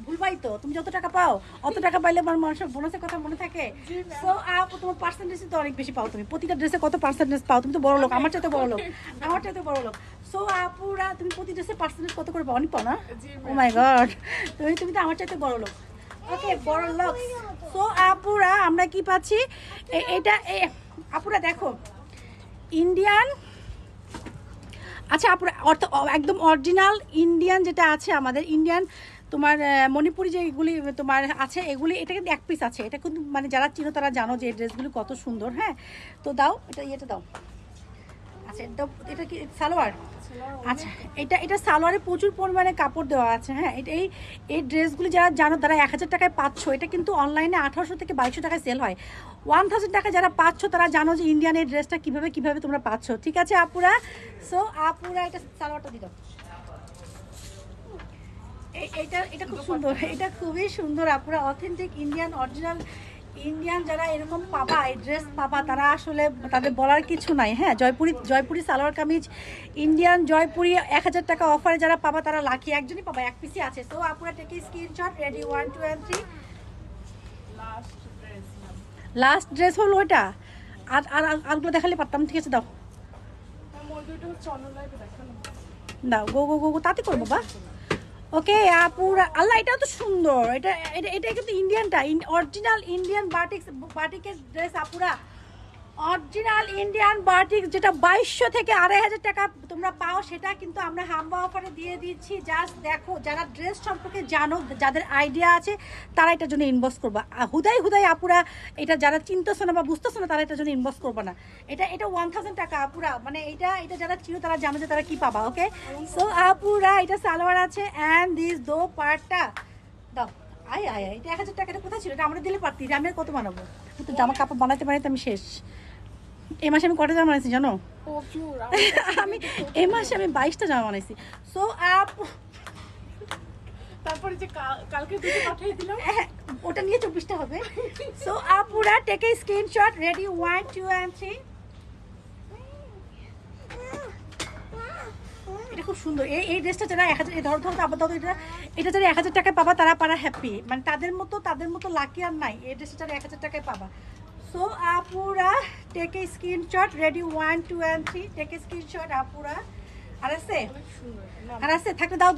ভুলবাই তো, তুমি যত টাকা পাও অত টাকা পাইলে আমার মানুষের বোনাসের কথা মনে থাকে। সো আপু তোমার পার্সেন্টেজ তো অনেক বেশি পাও, তুমি প্রতিটা ড্রেসে কত পার্সেন্টেজ পাও, তুমি তো বড় লোক, আমার চাইতে বড় লোক, আমার চাইতে বড় লোক। সো আপুরা তুমি প্রতি ড্রেসে পার্সেন্টেজ কত করে পাও, অনেক পাও না? ও মাই গড, তুমি তো আমার চাইতে বড় লোক। ওকে, বড় লোক। সো আপুরা আমরা কি পাচ্ছি, এটা আপুরা দেখো ইন্ডিয়ান, আচ্ছা আপুরা একদম অরিজিনাল ইন্ডিয়ান যেটা আছে আমাদের ইন্ডিয়ান তোমার মণিপুরি যেগুলি তোমার আছে এগুলি, এটা কিন্তু এক পিস আছে, এটা কিন্তু মানে যারা চিনো তারা জানো যে এই ড্রেসগুলি কত সুন্দর। হ্যাঁ, তো দাও এটা, ইয়েটা দাও। আচ্ছা এটা কি সালোয়ার? আচ্ছা এটা সালোয়ারে প্রচুর পরিমাণে কাপড় দেওয়া আছে। হ্যাঁ, এই ড্রেসগুলি যারা জানো তারা 1000 টাকায় পাচ্ছ, এটা কিন্তু অনলাইনে 1800 থেকে 2200 টাকায় সেল হয়। 1000 টাকা যারা পাচ্ছ তারা জানো যে ইন্ডিয়ান এই ড্রেসটা কিভাবে তোমরা পাচ্ছ। ঠিক আছে আপুরা, সো আপুরা এটা সালোয়ারটা দিল, এটা খুব সুন্দর, এটা খুবই সুন্দর আপুরা, অথেন্টিক ইন্ডিয়ান অরিজিনাল ইন্ডিয়ান যারা এরকম পাবা, এই ড্রেস পাবা, তারা আসলে তাদের বলার কিছু নাই। হ্যাঁ, জয়পুরি সালোয়ার কামিজ ইন্ডিয়ান জয়পুরি 1000 টাকা অফারে যারা পাবা তারা লাকি, একজনই পাবা, এক পিসি আছে। তো আপুরা take screenshot, ready 1 2 and 3। Last dress হলো ওইটা, আরগুলো দেখালে পারতাম। ঠিক আছে দাও দাও, গো তাতে করবো বা। ওকে আপুরা, আল্লাহ এটাও তো সুন্দর, এটা কিন্তু ইন্ডিয়ানটা, অরিজিনাল ইন্ডিয়ান বাটিকের ড্রেস আপুরা, অরিজিনাল ইন্ডিয়ান বাটিক যেটা 2200 থেকে 2500 টাকা তোমরা পাও, সেটা কিন্তু আমরা হাম্বা অফারে দিয়ে দিচ্ছি। জাস্ট দেখো, যারা ড্রেস সম্পর্কে জানো, যাদের আইডিয়া আছে তারা এটার জন্য ইনবক্স করবা। হুদাই আপুরা এটা যারা চিনতেছো না বা বুঝতেছো না তারা এটার জন্য ইনবক্স করবা না। এটা 1000 টাকা আপুরা, মানে এটা যারা চিনো তারা জানো যে তারা কি পাবা। ওকে, সো আপুরা এটা সালোয়ার আছে অ্যান্ড দিস দো পার্টটা দাও। এটা 1000 টাকা, এটা কোথায় ছিল? এটা আমরা দিলে পারতি, আমি আর কত বানাবো, তো জামা কাপড় বানাতে আমি শেষ। এই মাসে আমি কটা জামা বানাইছি জানো? আমি এই মাসে 22টা জামা বানাইছি। সো তারপরে যে কালকে দুটো পাঠিয়ে দিলাম, ওটা নিয়ে 24টা হবে। সো আপুরা take a screenshot, ready 1 2 and 3। এটা খুব সুন্দর, এই ড্রেসটা যারা 1000, ধরো আপাতত এটা যারা 1000 টাকায় পাবা তারা হ্যাপি, মানে তাদের মতো লাকি আর নাই। এই ড্রেসটা যারা 1000 টাকায় পাবা। সো আপুরা take a screenshot, ready 1 2 and 3। Take a screenshot আপুরা। আর আছে থাকলে দাও।